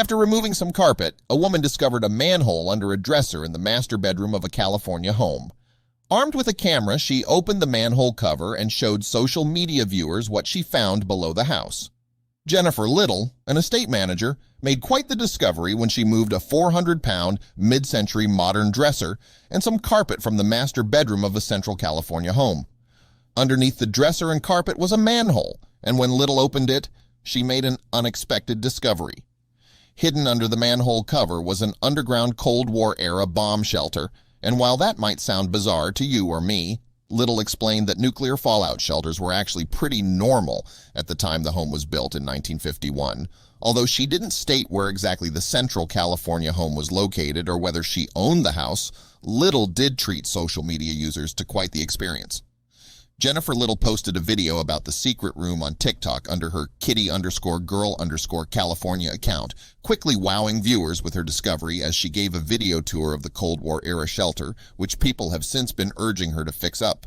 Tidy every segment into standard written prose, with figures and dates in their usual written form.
After removing some carpet, a woman discovered a manhole under a dresser in the master bedroom of a California home. Armed with a camera, she opened the manhole cover and showed social media viewers what she found below the house. Jennifer Little, an estate manager, made quite the discovery when she moved a 400-pound, mid-century modern dresser and some carpet from the master bedroom of a Central California home. Underneath the dresser and carpet was a manhole, and when Little opened it, she made an unexpected discovery. Hidden under the manhole cover was an underground Cold War-era bomb shelter, and while that might sound bizarre to you or me, Little explained that nuclear fallout shelters were actually pretty normal at the time the home was built in 1951, although she didn't state where exactly the Central California home was located or whether she owned the house. Little did treat social media users to quite the experience. Jennifer Little posted a video about the secret room on TikTok under her kitty_girl_California account, quickly wowing viewers with her discovery as she gave a video tour of the Cold War-era shelter, which people have since been urging her to fix up.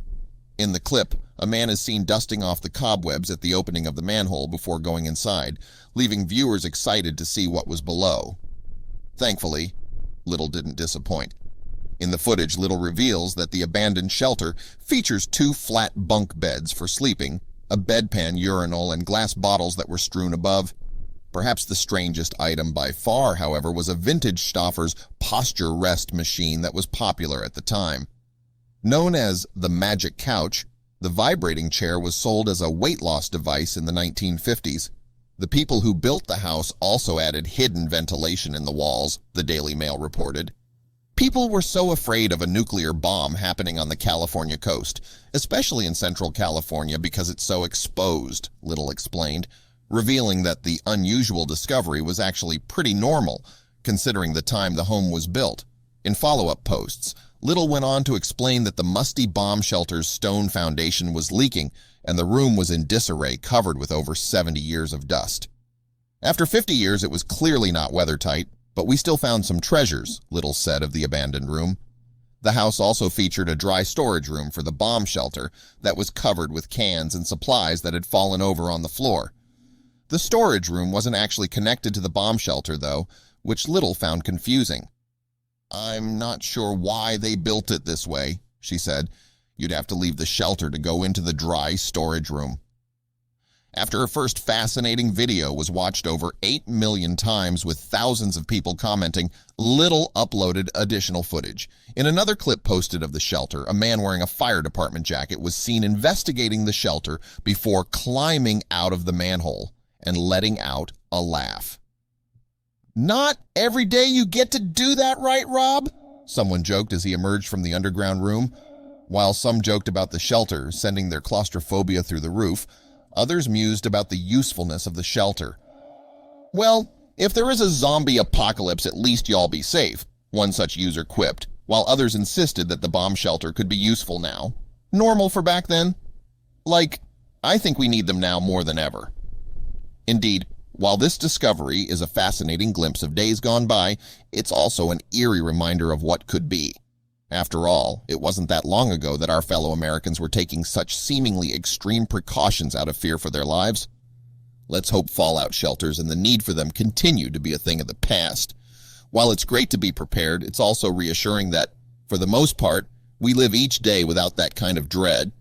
In the clip, a man is seen dusting off the cobwebs at the opening of the manhole before going inside, leaving viewers excited to see what was below. Thankfully, Little didn't disappoint. In the footage, Little reveals that the abandoned shelter features 2 flat bunk beds for sleeping, a bedpan, urinal, and glass bottles that were strewn above. Perhaps the strangest item by far, however, was a vintage Stauffer's posture rest machine that was popular at the time. Known as the Magic Couch, the vibrating chair was sold as a weight loss device in the 1950s. The people who built the house also added hidden ventilation in the walls, the Daily Mail reported. People were so afraid of a nuclear bomb happening on the California coast, especially in Central California because it's so exposed, Little explained, revealing that the unusual discovery was actually pretty normal, considering the time the home was built. In follow-up posts, Little went on to explain that the musty bomb shelter's stone foundation was leaking and the room was in disarray, covered with over 70 years of dust. After 50 years, it was clearly not weather-tight, but we still found some treasures, Little said of the abandoned room. The house also featured a dry storage room for the bomb shelter that was covered with cans and supplies that had fallen over on the floor. The storage room wasn't actually connected to the bomb shelter, though, which Little found confusing. "I'm not sure why they built it this way," she said. "You'd have to leave the shelter to go into the dry storage room." After her first fascinating video was watched over 8 million times with thousands of people commenting, Little uploaded additional footage. In another clip posted of the shelter, a man wearing a fire department jacket was seen investigating the shelter before climbing out of the manhole and letting out a laugh. "Not every day you get to do that, right, Rob?" someone joked as he emerged from the underground room. While some joked about the shelter sending their claustrophobia through the roof, others mused about the usefulness of the shelter. "Well, if there is a zombie apocalypse, at least y'all be safe," one such user quipped, while others insisted that the bomb shelter could be useful now. Normal for back then? Like, I think we need them now more than ever. Indeed, while this discovery is a fascinating glimpse of days gone by, it's also an eerie reminder of what could be. After all, it wasn't that long ago that our fellow Americans were taking such seemingly extreme precautions out of fear for their lives. Let's hope fallout shelters and the need for them continue to be a thing of the past. While it's great to be prepared, it's also reassuring that, for the most part, we live each day without that kind of dread.